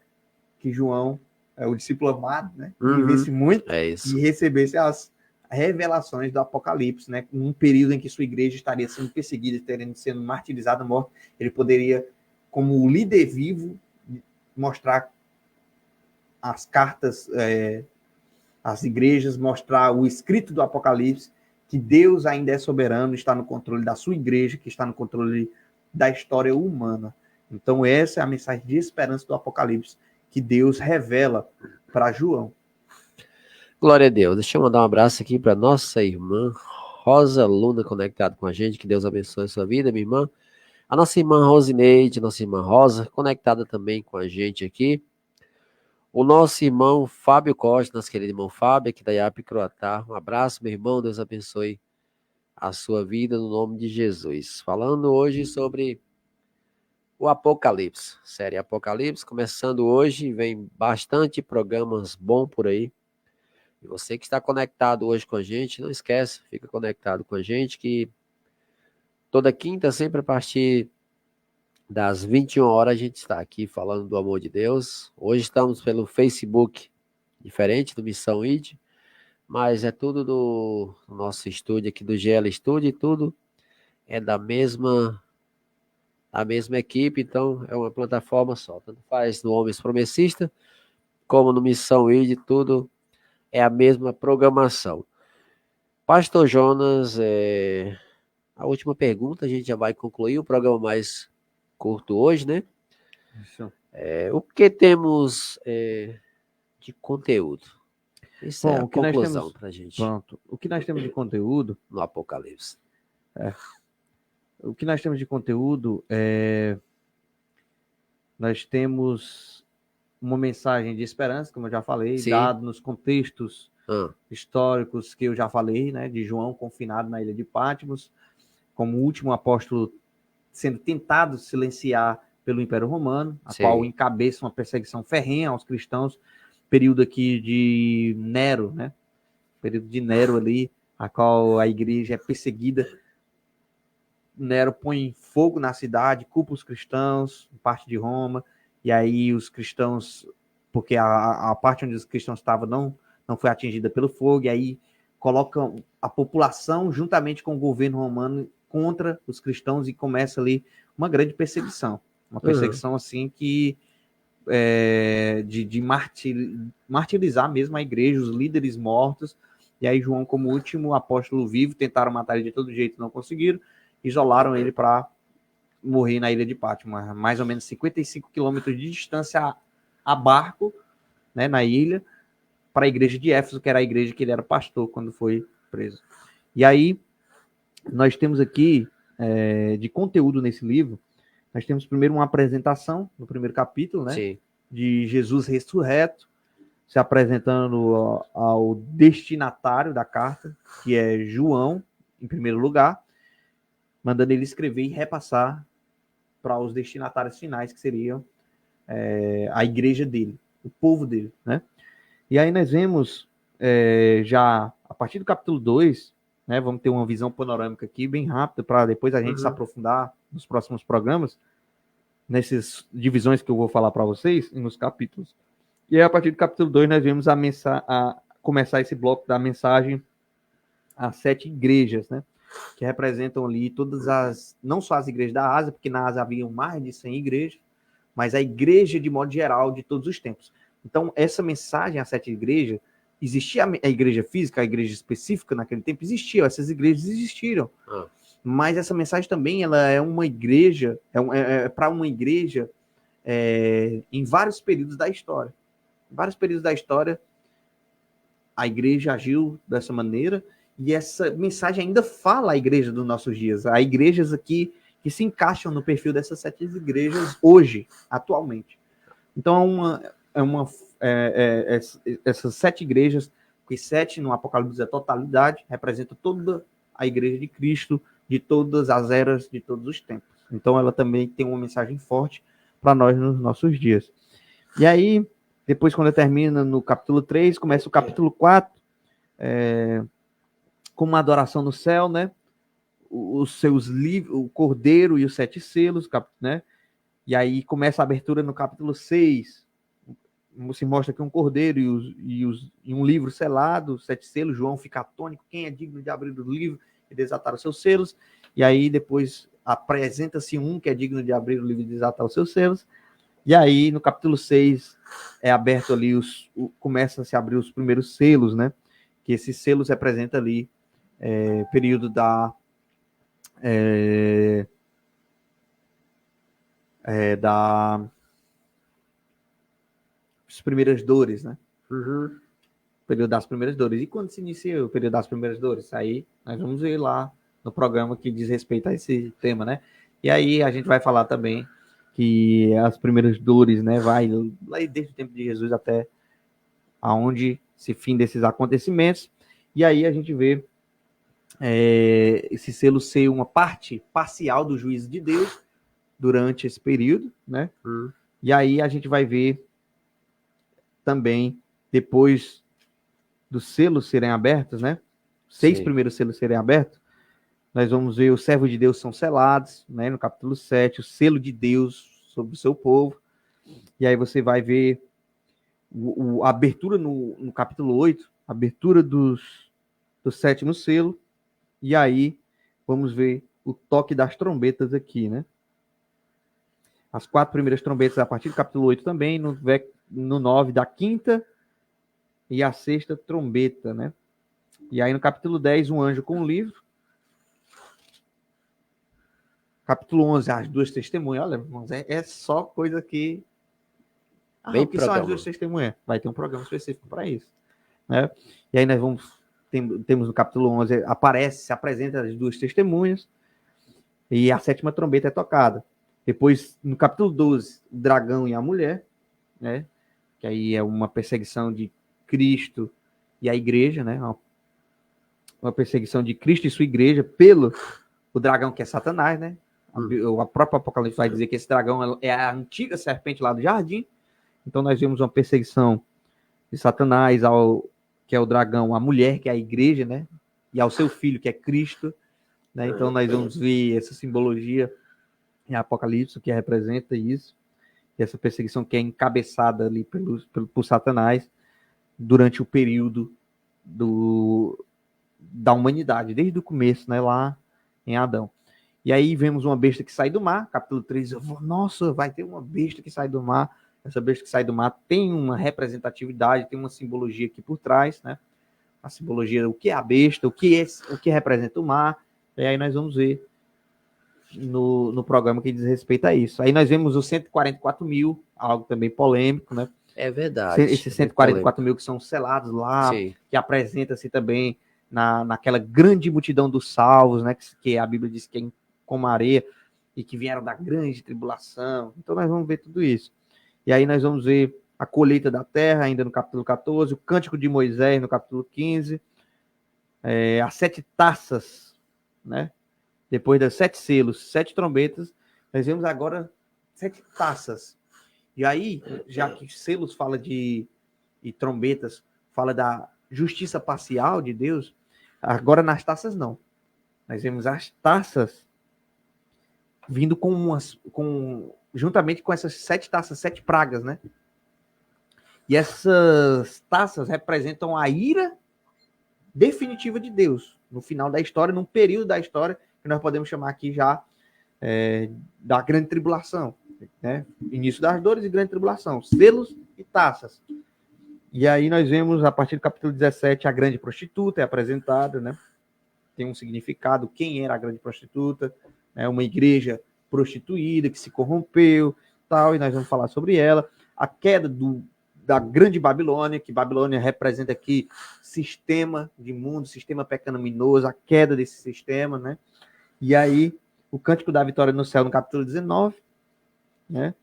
que João, o discípulo amado, né, vivesse muito e recebesse as revelações do Apocalipse, né, num período em que sua igreja estaria sendo perseguida, sendo martirizada, morta, ele poderia, como o líder vivo, mostrar as cartas, as igrejas, mostrar o escrito do Apocalipse, que Deus ainda é soberano, está no controle da sua igreja, que está no controle da história humana. Então essa é a mensagem de esperança do Apocalipse, que Deus revela para João. Glória a Deus. Deixa eu mandar um abraço aqui para nossa irmã Rosa Luna, conectada com a gente. Que Deus abençoe a sua vida, minha irmã. A nossa irmã Rosineide, nossa irmã Rosa, conectada também com a gente aqui. O nosso irmão Fábio Costa, nosso querido irmão Fábio, aqui da IAP Croatá. Um abraço, meu irmão. Deus abençoe a sua vida no nome de Jesus. Falando hoje sobre o Apocalipse. Série Apocalipse, começando hoje. Vem bastante programas bons por aí. E você que está conectado hoje com a gente, não esquece, fica conectado com a gente, que toda quinta, sempre a partir das 21 horas, a gente está aqui falando do amor de Deus. Hoje estamos pelo Facebook, diferente do Missão ID, mas é tudo do nosso estúdio aqui, do GL Studio, e tudo é da mesma equipe, então é uma plataforma só. Tanto faz no Homens Promessista, como no Missão ID, tudo é a mesma programação. Pastor Jonas, a última pergunta, a gente já vai concluir o programa mais curto hoje, né? Isso. O que temos de conteúdo? Isso é a o que conclusão para a gente. Pronto. O que nós temos de conteúdo no Apocalipse? O que nós temos de conteúdo nós temos uma mensagem de esperança, como eu já falei, dado nos contextos históricos que eu já falei, né, de João confinado na ilha de Patmos, como último apóstolo sendo tentado silenciar pelo Império Romano, a qual encabeça uma perseguição ferrenha aos cristãos, período aqui de Nero, né, período de Nero ali, a qual a igreja é perseguida. Nero põe fogo na cidade, culpa os cristãos, parte de Roma, e aí os cristãos, porque a parte onde os cristãos estavam não foi atingida pelo fogo, e aí colocam a população juntamente com o governo romano contra os cristãos e começa ali uma grande perseguição. Uma perseguição assim que de martirizar mesmo a igreja, os líderes mortos, e aí João, como último apóstolo vivo, tentaram matar ele de todo jeito, não conseguiram, isolaram ele para morrer na ilha de Patmos, mais ou menos 55 quilômetros de distância a barco, né, na ilha, para a igreja de Éfeso, que era a igreja que ele era pastor quando foi preso. E aí, nós temos aqui, de conteúdo nesse livro, nós temos primeiro uma apresentação, no primeiro capítulo, né, de Jesus ressurreto, se apresentando ao destinatário da carta, que é João, em primeiro lugar, mandando ele escrever e repassar para os destinatários finais, que seriam a igreja dele, o povo dele, né? E aí nós vemos, já a partir do capítulo 2, né, vamos ter uma visão panorâmica aqui, bem rápida, para depois a gente se aprofundar nos próximos programas, nessas divisões que eu vou falar para vocês, e nos capítulos. E aí, a partir do capítulo 2, nós vemos começar esse bloco da mensagem às 7 igrejas, né? Que representam ali não só as igrejas da Ásia, porque na Ásia haviam mais de 100 igrejas, mas a igreja de modo geral de todos os tempos. Então, essa mensagem às 7 igrejas, existia a igreja física, a igreja específica naquele tempo, existia, essas igrejas existiram. Mas essa mensagem também, ela é uma igreja, para uma igreja em vários períodos da história. Em vários períodos da história, a igreja agiu dessa maneira, e essa mensagem ainda fala à igreja dos nossos dias. Há igrejas aqui que se encaixam no perfil dessas 7 igrejas hoje, atualmente. Então, essas 7 igrejas, que 7 no Apocalipse é a totalidade, representa toda a igreja de Cristo, de todas as eras, de todos os tempos. Então ela também tem uma mensagem forte para nós nos nossos dias. E aí, depois quando termina no capítulo 3, começa o capítulo 4, com uma adoração no céu, né? Os seus livros, o Cordeiro e os 7 selos, né? E aí começa a abertura no capítulo 6, se mostra que um cordeiro e um livro selado, 7 selos. João fica atônico, quem é digno de abrir o livro e desatar os seus selos? E aí depois apresenta-se um que é digno de abrir o livro e desatar os seus selos. E aí no capítulo 6 é aberto ali, começa a se abrir os primeiros selos, né? Que esses selos representam ali período da as primeiras dores, né? Uhum. O período das primeiras dores. E quando se inicia o período das primeiras dores? Aí nós vamos ver lá no programa que diz respeito a esse tema, né? E aí a gente vai falar também que as primeiras dores, né, vai lá desde o tempo de Jesus até aonde se fim desses acontecimentos. E aí a gente vê esse selo ser uma parte parcial do juízo de Deus durante esse período, né? E aí a gente vai ver também, depois dos selos serem abertos, né? 6 primeiros selos serem abertos, nós vamos ver os servos de Deus são selados, né? No capítulo 7, o selo de Deus sobre o seu povo. E aí você vai ver a abertura no capítulo 8, a abertura do 7º selo. E aí vamos ver o toque das trombetas aqui, né? As 4 primeiras trombetas a partir do capítulo 8 também, no 9 da 5ª e a 6ª trombeta, né? E aí no capítulo 10, um anjo com um livro. Capítulo 11, as 2 testemunhas. Olha, irmãos, é só coisa que... Bem o que são as 2 testemunhas? Vai ter um programa específico para isso, né? E aí nós temos no capítulo 11, se apresenta as 2 testemunhas e a 7ª trombeta é tocada. Depois, no capítulo 12, o dragão e a mulher, né? Que aí é uma perseguição de Cristo e a igreja, né? Uma perseguição de Cristo e sua igreja pelo o dragão, que é Satanás, né? A própria Apocalipse vai dizer que esse dragão é a antiga serpente lá do jardim. Então nós vemos uma perseguição de Satanás que é o dragão, a mulher, que é a igreja, né? E ao seu filho, que é Cristo, né? Então nós vamos ver essa simbologia em Apocalipse, que representa isso, e essa perseguição que é encabeçada ali por Satanás durante o período da humanidade, desde o começo, né? Lá em Adão. E aí vemos uma besta que sai do mar, capítulo 3, nossa, vai ter uma besta que sai do mar. Essa besta que sai do mar tem uma representatividade, tem uma simbologia aqui por trás, né? A simbologia, o que é a besta, o que representa o mar. E aí nós vamos ver no programa que diz respeito a isso. Aí nós vemos os 144 mil, algo também polêmico, né? É verdade. Esses 144 mil que são selados lá, Sim. que apresenta-se também naquela grande multidão dos salvos, né? Que a Bíblia diz que é como areia, e que vieram da grande tribulação. Então nós vamos ver tudo isso. E aí nós vamos ver a colheita da terra, ainda no capítulo 14, o cântico de Moisés, no capítulo 15, as 7 taças, né? Depois das 7 selos, 7 trombetas, nós vemos agora 7 taças. E aí, já que selos fala e trombetas fala da justiça parcial de Deus, agora nas taças não. Nós vemos as taças vindo juntamente com essas 7 taças, 7 pragas, né? E essas taças representam a ira definitiva de Deus no final da história, num período da história que nós podemos chamar aqui já da grande tribulação, né? Início das dores e grande tribulação, selos e taças. E aí nós vemos, a partir do capítulo 17, a grande prostituta é apresentada, né? Tem um significado, quem era a grande prostituta, né? Uma igreja prostituída que se corrompeu, tal, e nós vamos falar sobre ela. A queda da grande Babilônia, que Babilônia representa aqui sistema de mundo, sistema pecaminoso, a queda desse sistema, né? E aí, o Cântico da Vitória no Céu, no capítulo 19, né?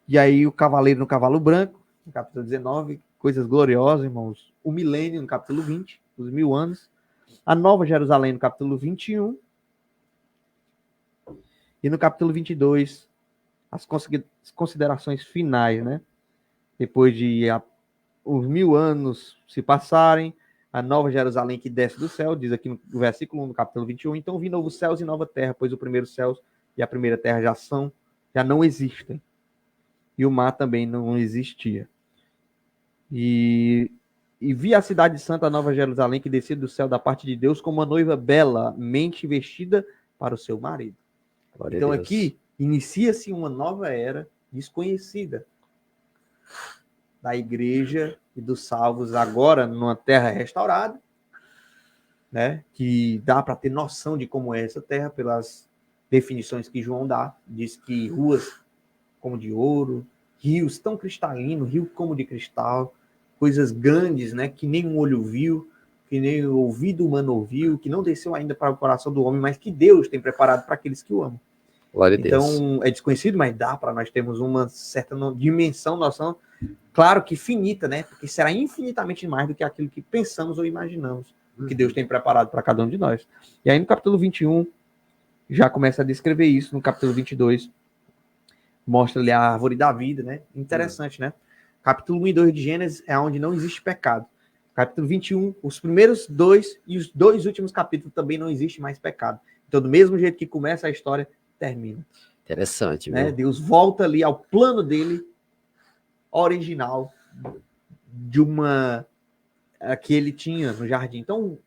E aí, o Cavaleiro no Cavalo Branco, no capítulo 19, coisas gloriosas, irmãos. O Milênio, no capítulo 20, os 1000 anos. A Nova Jerusalém, no capítulo 21. E no capítulo 22, as considerações finais, né? Depois de os 1000 anos se passarem, a nova Jerusalém que desce do céu, diz aqui no versículo 1 do capítulo 21, então vi novos céus e nova terra, pois o primeiro céu e a primeira terra já não existem. E o mar também não existia. E vi a cidade santa, a nova Jerusalém, que descia do céu da parte de Deus como uma noiva belamente vestida para o seu marido. Glória Então a Deus. aqui inicia-se uma nova era desconhecida da igreja e dos salvos agora numa terra restaurada, né? Que dá para ter noção de como é essa terra pelas definições que João dá. Diz que ruas como de ouro, rios tão cristalinos, rio como de cristal, coisas grandes, né? Que nem um olho viu, que nem o ouvido humano ouviu, que não desceu ainda para o coração do homem, mas que Deus tem preparado para aqueles que o amam. Glória a Deus. Então, é desconhecido, mas dá para nós termos uma certa dimensão, noção, claro que finita, né? Porque será infinitamente mais do que aquilo que pensamos ou imaginamos, que Deus tem preparado para cada um de nós. E aí no capítulo 21, já começa a descrever isso, no capítulo 22, mostra ali a árvore da vida, né? Interessante, né? Capítulo 1 e 2 de Gênesis é onde não existe pecado. Capítulo 21, os primeiros 2 e os 2 últimos capítulos também não existe mais pecado. Então, do mesmo jeito que começa a história, termina. Interessante, né? viu? Deus volta ali ao plano dele original de uma que ele tinha no jardim. Então,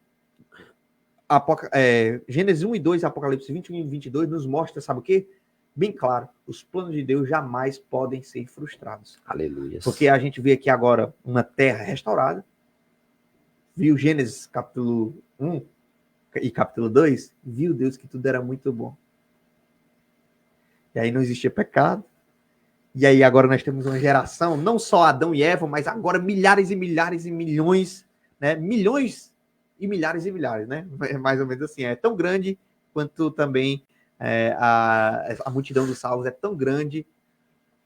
Gênesis 1 e 2, Apocalipse 21 e 22 nos mostra, sabe o quê? Bem claro, os planos de Deus jamais podem ser frustrados. Aleluia. Porque a gente vê aqui agora uma terra restaurada, viu Gênesis capítulo 1 e capítulo 2, viu Deus que tudo era muito bom. E aí não existia pecado. E aí agora nós temos uma geração, não só Adão e Eva, mas agora milhares e milhares e milhões, né? Milhões e milhares, né? É mais ou menos assim. É tão grande quanto também a multidão dos salvos é tão grande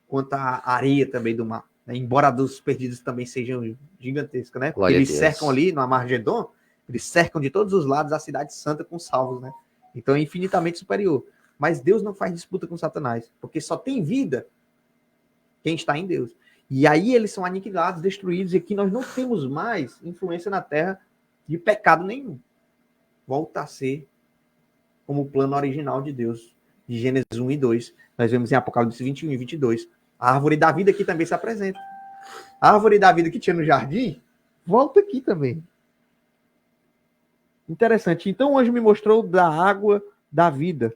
quanto a areia também do mar. Né? Embora a dos perdidos também sejam gigantescas, né? Porque eles cercam ali no Amargedon, eles cercam de todos os lados a cidade santa com salvos, né? Então é infinitamente superior. Mas Deus não faz disputa com Satanás, porque só tem vida quem está em Deus. E aí eles são aniquilados, destruídos, e aqui nós não temos mais influência na terra de pecado nenhum. Volta a ser como o plano original de Deus, de Gênesis 1 e 2. Nós vemos em Apocalipse 21 e 22. A árvore da vida aqui também se apresenta. A árvore da vida que tinha no jardim, volta aqui também. Interessante. Então o anjo me mostrou da água da vida,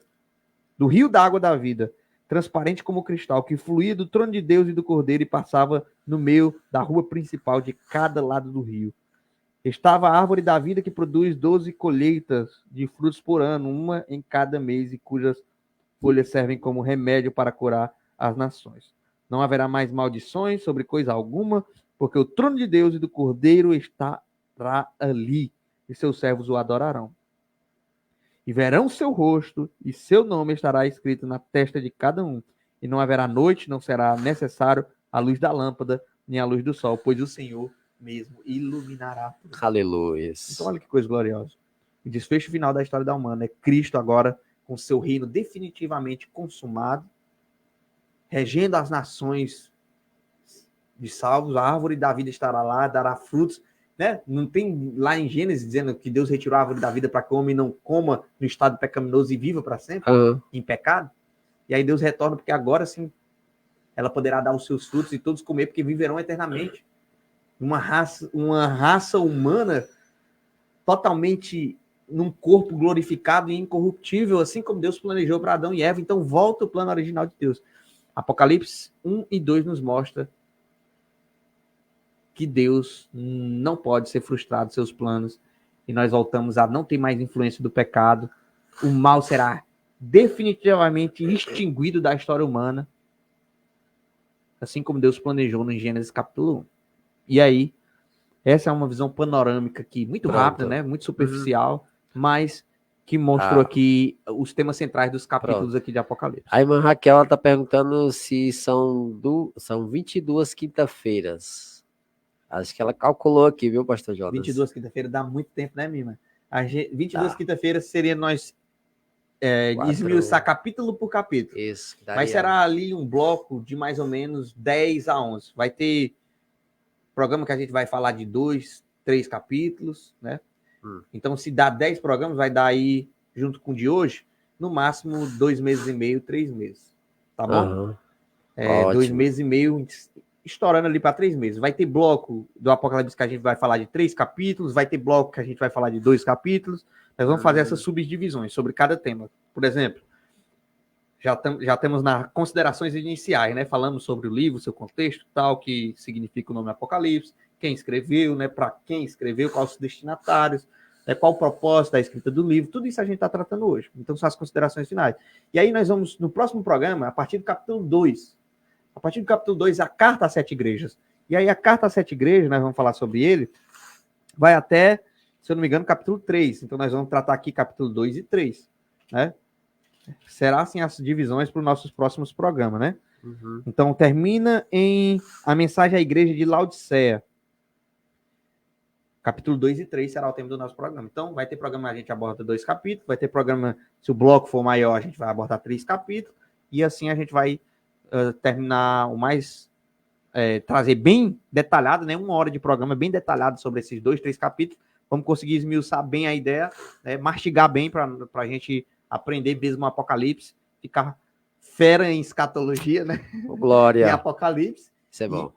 do rio da água da vida, transparente como cristal, que fluía do trono de Deus e do Cordeiro e passava no meio da rua principal de cada lado do rio. Estava a árvore da vida que produz 12 colheitas de frutos por ano, uma em cada mês, e cujas folhas servem como remédio para curar as nações. Não haverá mais maldições sobre coisa alguma, porque o trono de Deus e do Cordeiro estará ali, e seus servos o adorarão. E verão seu rosto, e seu nome estará escrito na testa de cada um. E não haverá noite, não será necessário a luz da lâmpada, nem a luz do sol, pois o Senhor mesmo iluminará tudo. Aleluia. Então olha que coisa gloriosa. O desfecho final da história da humana é Cristo agora com seu reino definitivamente consumado, regendo as nações de salvos, a árvore da vida estará lá, dará frutos. Né? Não tem lá em Gênesis dizendo que Deus retirou a árvore da vida para que o homem não coma no estado pecaminoso e viva para sempre, em pecado? E aí Deus retorna, porque agora sim ela poderá dar os seus frutos e todos comer, porque viverão eternamente. Uma raça humana totalmente num corpo glorificado e incorruptível, assim como Deus planejou para Adão e Eva. Então volta o plano original de Deus. Apocalipse 1 e 2 nos mostra que Deus não pode ser frustrado seus planos, e nós voltamos a não ter mais influência do pecado. O mal será definitivamente extinguido da história humana, assim como Deus planejou no Gênesis capítulo 1. E aí, essa é uma visão panorâmica aqui, muito rápida, né? Muito superficial, mas que mostrou aqui os temas centrais dos capítulos aqui de Apocalipse. A irmã Raquel está perguntando se são 22 quinta-feiras. Acho que ela calculou aqui, viu, pastor Jonas? 22 quinta-feira dá muito tempo, né, minha irmã? 22 quinta-feiras seria nós esmiuçar capítulo por capítulo. Isso. Mas será ali um bloco de mais ou menos 10 a 11. Vai ter programa que a gente vai falar de 2, 3 capítulos, né? Então, se dá 10 programas, vai dar aí, junto com o de hoje, no máximo 2 meses e meio, 3 meses. Tá bom? 2 meses e meio, estourando ali para 3 meses. Vai ter bloco do Apocalipse que a gente vai falar de 3 capítulos, vai ter bloco que a gente vai falar de 2 capítulos. Nós vamos fazer essas subdivisões sobre cada tema. Por exemplo, já temos nas considerações iniciais, né? Falamos sobre o livro, seu contexto, tal, que significa o nome Apocalipse, quem escreveu, né? Para quem escreveu, quais os destinatários, né? Qual o propósito da escrita do livro, tudo isso a gente está tratando hoje. Então, são as considerações finais. E aí nós vamos, no próximo programa, a partir do capítulo 2, a carta às 7 igrejas. E aí a carta às 7 igrejas, nós vamos falar sobre ele, vai até, se eu não me engano, capítulo 3. Então, nós vamos tratar aqui capítulo 2 e 3, né? Será assim as divisões para os nossos próximos programas, né? Então, termina em a mensagem à igreja de Laodiceia. Capítulo 2 e 3 será o tema do nosso programa. Então, vai ter programa, a gente aborda 2 capítulos, vai ter programa, se o bloco for maior, a gente vai abordar 3 capítulos, e assim a gente vai terminar o mais, trazer bem detalhado, né? 1 hora de programa bem detalhado sobre esses 2, 3 capítulos. Vamos conseguir esmiuçar bem a ideia, né? Mastigar bem para a gente aprender mesmo o Apocalipse, ficar fera em escatologia, né? Glória. Em Apocalipse. Isso é bom.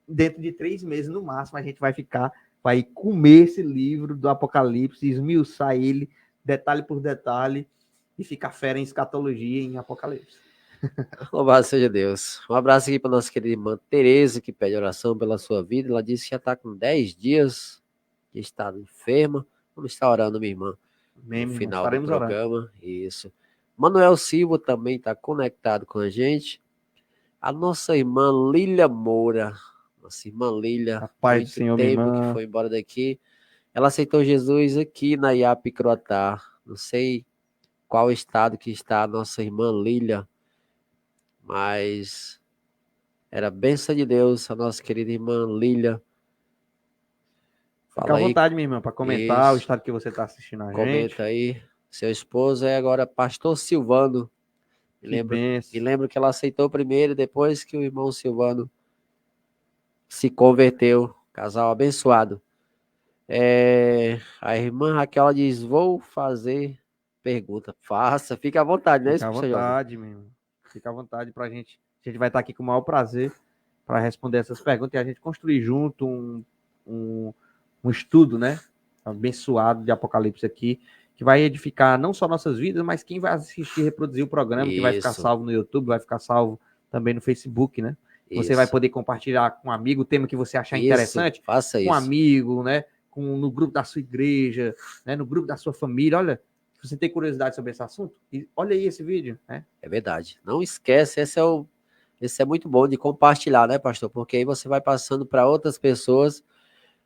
Dentro de 3 meses, no máximo, a gente vai comer esse livro do Apocalipse, esmiuçar ele, detalhe por detalhe, e ficar fera em escatologia em Apocalipse. Louvado seja Deus. Um abraço aqui para nossa querida irmã Tereza, que pede oração pela sua vida. Ela disse que já está com 10 dias que está enferma. Vamos estar orando, minha irmã, no final do programa. Orando. Isso. Manuel Silva também está conectado com a gente. A nossa irmã Lília Moura. Nossa irmã Lília, a paz do Senhor, tempo que foi embora daqui. Ela aceitou Jesus aqui na IAP Croatá. Não sei qual estado que está a nossa irmã Lília, mas era bênção de Deus, a nossa querida irmã Lília. Fica à vontade, minha irmã, para comentar o estado que você está assistindo a gente. Comenta aí. Seu esposo é agora pastor Silvano. Me lembro que ela aceitou primeiro, depois que o irmão Silvano se converteu. Casal abençoado. A irmã Raquel diz: vou fazer pergunta. Faça, fica à vontade, né? Fica à vontade, meu irmão. Fica à vontade para a gente. A gente vai estar aqui com o maior prazer para responder essas perguntas e a gente construir junto um estudo, né? Abençoado de Apocalipse aqui, que vai edificar não só nossas vidas, mas quem vai assistir e reproduzir o programa, que vai ficar salvo no YouTube, vai ficar salvo também no Facebook, né? Você vai poder compartilhar com um amigo o tema que você achar interessante. Faça com um amigo, né? No grupo da sua igreja, né? No grupo da sua família. Olha, se você tem curiosidade sobre esse assunto, olha aí esse vídeo, né? É verdade. Não esquece, esse é muito bom de compartilhar, né, pastor? Porque aí você vai passando para outras pessoas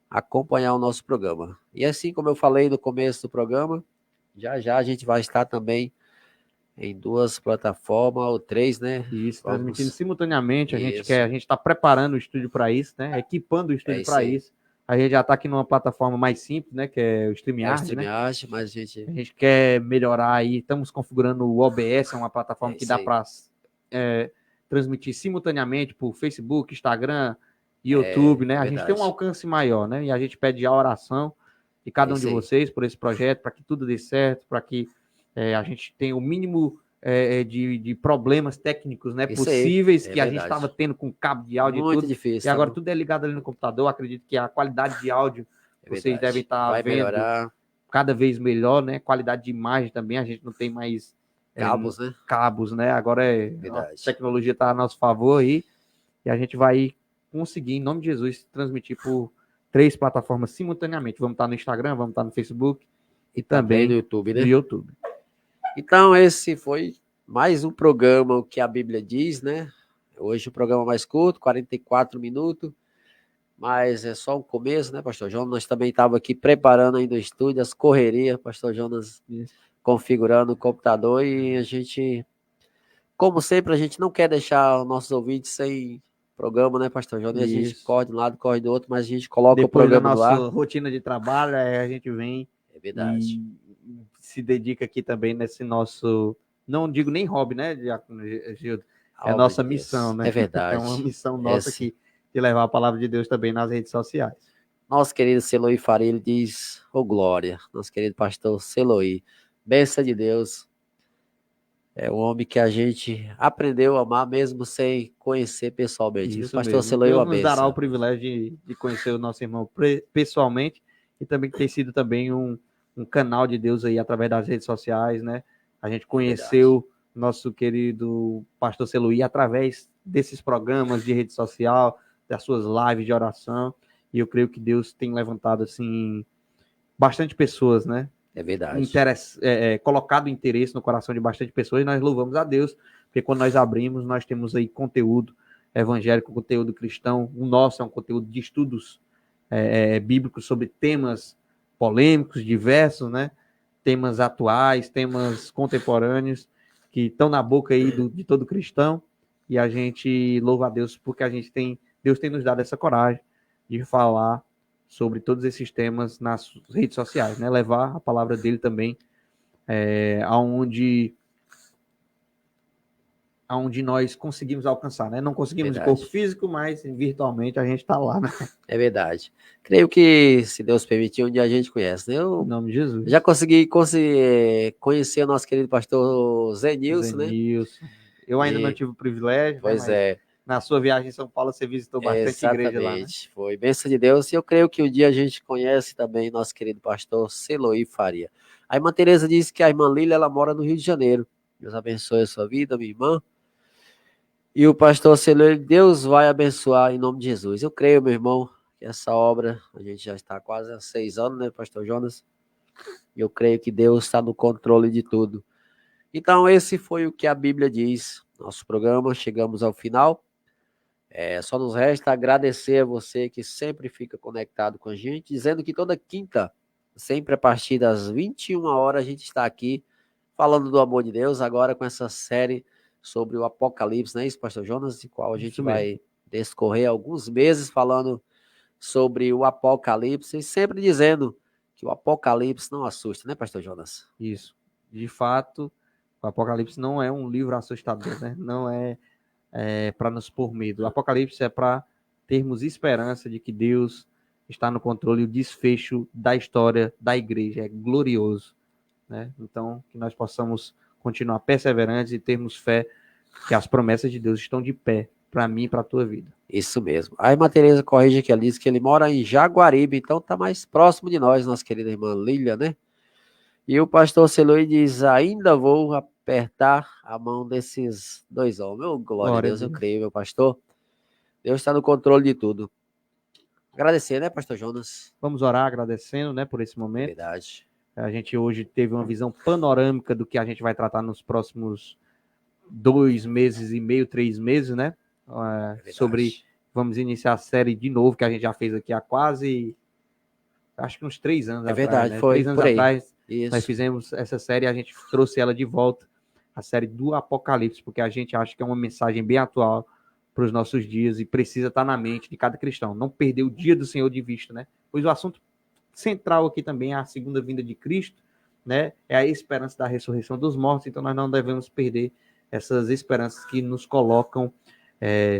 acompanhar o nosso programa. E assim como eu falei no começo do programa, já a gente vai estar também em 2 plataformas ou 3, né? Isso, transmitindo simultaneamente. A gente está preparando o estúdio para isso, né? Equipando o estúdio para isso. A gente já está aqui numa plataforma mais simples, né? Que é o StreamYard, né? Mas a gente quer melhorar aí. Estamos configurando o OBS, é uma plataforma que dá para transmitir simultaneamente por Facebook, Instagram, YouTube, né? A gente tem um alcance maior, né? E a gente pede a oração de cada um de vocês por esse projeto, para que tudo dê certo, para que a gente tenha o mínimo de problemas técnicos, né, possíveis, que a gente estava tendo com cabo de áudio muito e tudo. Difícil, e agora tudo é ligado ali no computador. Acredito que a qualidade de áudio vocês devem estar vendo melhorar cada vez melhor, né? Qualidade de imagem também, a gente não tem mais cabos, né? Agora a tecnologia está a nosso favor aí, e a gente vai conseguir, em nome de Jesus, transmitir por 3 plataformas simultaneamente. Vamos estar no Instagram, vamos estar no Facebook e também no YouTube, né? No YouTube. Então, esse foi mais um programa, o que a Bíblia diz, né? Hoje o programa mais curto, 44 minutos, mas é só o começo, né, pastor Jonas? Nós também estávamos aqui preparando ainda o estúdio, as correrias, pastor Jonas configurando o computador, e a gente, como sempre, a gente não quer deixar os nossos ouvintes sem programa, né, pastor Jonas? A gente corre de um lado, corre do outro, mas a gente coloca depois o programa da no ar. nossa rotina de trabalho, a gente vem verdade. se dedica aqui também nesse nosso, não digo nem hobby, né, Diácono Gildo? É a obra nossa de Deus. missão, né? É verdade. É uma missão nossa Esse. aqui, de levar a palavra de Deus também nas redes sociais. Nosso querido Seloí Faria, ele diz, ô glória, nosso querido pastor Seloí, bênção de Deus, é um homem que a gente aprendeu a amar mesmo sem conhecer pessoalmente. O Isso pastor mesmo. Seloí, Deus uma nos dará o bênção. privilégio de conhecer o nosso irmão pessoalmente e também que tem sido também um canal de Deus aí através das redes sociais, né? A gente conheceu nosso querido pastor Seluí através desses programas de rede social, das suas lives de oração, e eu creio que Deus tem levantado assim bastante pessoas, né? É verdade. Colocado interesse no coração de bastante pessoas, e nós louvamos a Deus, porque quando nós abrimos, nós temos aí conteúdo evangélico, conteúdo cristão. O nosso é um conteúdo de estudos bíblicos sobre temas polêmicos, diversos, né? Temas atuais, temas contemporâneos, que estão na boca aí de todo cristão, e a gente louva a Deus porque Deus tem nos dado essa coragem de falar sobre todos esses temas nas redes sociais, né? Levar a palavra dele também aonde nós conseguimos alcançar, né? Não conseguimos de corpo físico, mas virtualmente a gente está lá, né? É verdade. Creio que, se Deus permitir, um dia a gente conhece, né? Em nome de Jesus. Já consegui conhecer o nosso querido pastor Zenilson, né? Eu ainda não tive o privilégio, pois né? Mas na sua viagem em São Paulo você visitou bastante igreja lá, né? Foi bênção de Deus. E eu creio que um dia a gente conhece também nosso querido pastor Seloí Faria. A irmã Tereza disse que a irmã Lília, ela mora no Rio de Janeiro. Deus abençoe a sua vida, minha irmã. E o pastor Seloí, Deus vai abençoar em nome de Jesus. Eu creio, meu irmão, que essa obra, a gente já está quase há 6 anos, né, pastor Jonas? E eu creio que Deus está no controle de tudo. Então, esse foi o que a Bíblia diz. Nosso programa, chegamos ao final. Só nos resta agradecer a você que sempre fica conectado com a gente, dizendo que toda quinta, sempre a partir das 21 horas, a gente está aqui falando do amor de Deus, agora com essa série sobre o Apocalipse, não é isso, pastor Jonas? De qual a gente vai discorrer alguns meses falando sobre o Apocalipse e sempre dizendo que o Apocalipse não assusta, né, pastor Jonas? Isso. De fato, o Apocalipse não é um livro assustador, né? Não é para nos pôr medo. O Apocalipse é para termos esperança de que Deus está no controle e o desfecho da história da igreja é glorioso, né? Então, que nós possamos continuar perseverantes e termos fé que as promessas de Deus estão de pé para mim e para a tua vida. Isso mesmo. A irmã Tereza corrige aqui, ela diz que ele mora em Jaguaribe, então tá mais próximo de nós, nossa querida irmã Lília, né? E o pastor Celui diz, ainda vou apertar a mão desses dois homens. Meu, glória a Deus, eu creio, meu pastor. Deus está no controle de tudo. Agradecer, né, pastor Jonas? Vamos orar agradecendo, né, por esse momento. Verdade. A gente hoje teve uma visão panorâmica do que a gente vai tratar nos próximos 2 meses e meio, 3 meses, né? Vamos iniciar a série de novo, que a gente já fez aqui há quase, acho que uns 3 anos atrás. Verdade, né? foi 3 anos por aí. atrás, Isso. Nós fizemos essa série e a gente trouxe ela de volta, a série do Apocalipse, porque a gente acha que é uma mensagem bem atual para os nossos dias e precisa estar na mente de cada cristão. Não perder o dia do Senhor de vista, né? Pois o assunto central aqui também é a segunda vinda de Cristo, né? É a esperança da ressurreição dos mortos, então nós não devemos perder essas esperanças que nos colocam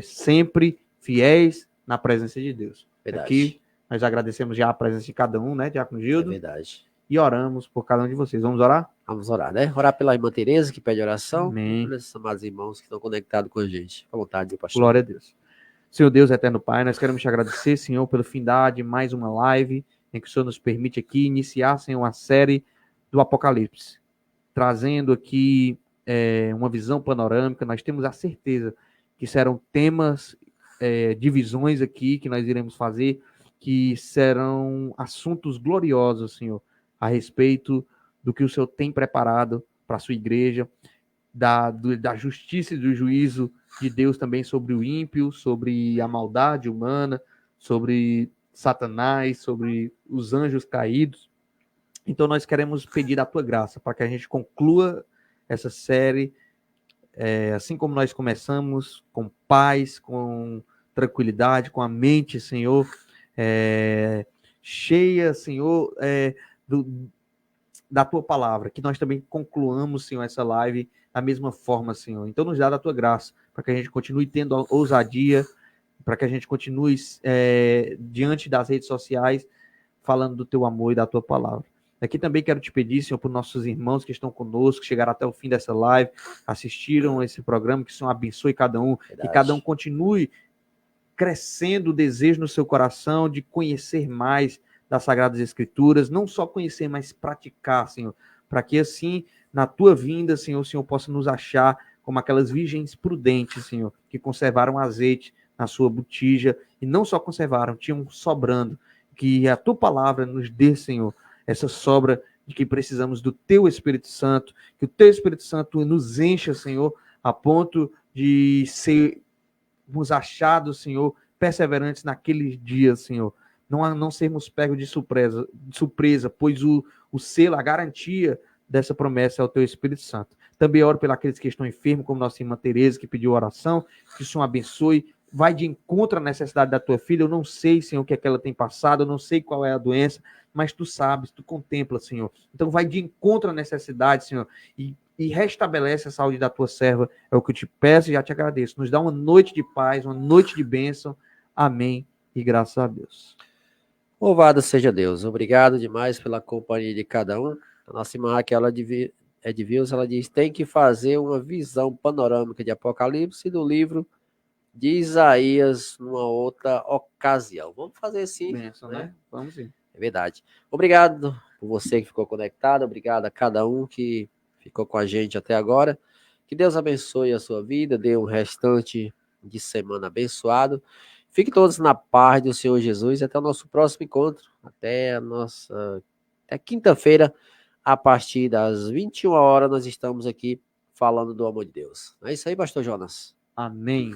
sempre fiéis na presença de Deus. Verdade. Aqui nós agradecemos já a presença de cada um, né, Diácono Gildo? É verdade. E oramos por cada um de vocês. Vamos orar? Vamos orar, né? Orar pela irmã Tereza, que pede oração. Amém. E pelos amados irmãos que estão conectados com a gente. À vontade, pastor. Glória a Deus. Senhor Deus, eterno Pai, nós queremos te agradecer, Senhor, pelo findar de mais uma live em que o Senhor nos permite aqui iniciar, Senhor, a série do Apocalipse, trazendo aqui uma visão panorâmica. Nós temos a certeza que serão temas, divisões aqui que nós iremos fazer, que serão assuntos gloriosos, Senhor, a respeito do que o Senhor tem preparado para a sua igreja, da justiça e do juízo de Deus também sobre o ímpio, sobre a maldade humana, sobre Satanás, sobre os anjos caídos. Então nós queremos pedir a tua graça para que a gente conclua essa série, assim como nós começamos, com paz, com tranquilidade, com a mente, Senhor, cheia, Senhor, da tua palavra, que nós também concluamos, Senhor, essa live da mesma forma, Senhor. Então nos dá da tua graça, para que a gente continue tendo ousadia, para que a gente continue diante das redes sociais, falando do teu amor e da tua palavra. Aqui também quero te pedir, Senhor, por nossos irmãos que estão conosco, que chegaram até o fim dessa live, assistiram esse programa, que o Senhor abençoe cada um, Verdade. que cada um continue crescendo o desejo no seu coração de conhecer mais das Sagradas Escrituras, não só conhecer, mas praticar, Senhor, para que assim, na tua vinda, Senhor, o Senhor possa nos achar como aquelas virgens prudentes, Senhor, que conservaram azeite na sua botija, e não só conservaram, tinham sobrando, que a tua palavra nos dê, Senhor, essa sobra de que precisamos do teu Espírito Santo, que o teu Espírito Santo nos encha, Senhor, a ponto de sermos achados, Senhor, perseverantes naqueles dias, Senhor, não sermos pegos de surpresa, pois o selo, a garantia dessa promessa é o teu Espírito Santo. Também oro pelos aqueles que estão enfermos, como nossa irmã Tereza, que pediu oração, que o Senhor abençoe, vai de encontro à necessidade da tua filha. Eu não sei, Senhor, o que é que ela tem passado, eu não sei qual é a doença, mas tu sabes, tu contempla, Senhor. Então vai de encontro à necessidade, Senhor, e restabelece a saúde da tua serva. É o que eu te peço e já te agradeço. Nos dá uma noite de paz, uma noite de bênção. Amém. E graças a Deus. Louvado seja Deus. Obrigado demais pela companhia de cada um. A nossa irmã Raquel Edvils, ela diz, tem que fazer uma visão panorâmica de Apocalipse e do livro de Isaías numa outra ocasião. Vamos fazer sim. Benção, né? Vamos sim. É verdade. Obrigado por você que ficou conectado. Obrigado a cada um que ficou com a gente até agora. Que Deus abençoe a sua vida. Dê um restante de semana abençoado. Fiquem todos na paz do Senhor Jesus. E até o nosso próximo encontro. Até quinta-feira, a partir das 21 horas, nós estamos aqui falando do amor de Deus. É isso aí, pastor Jonas. Amém.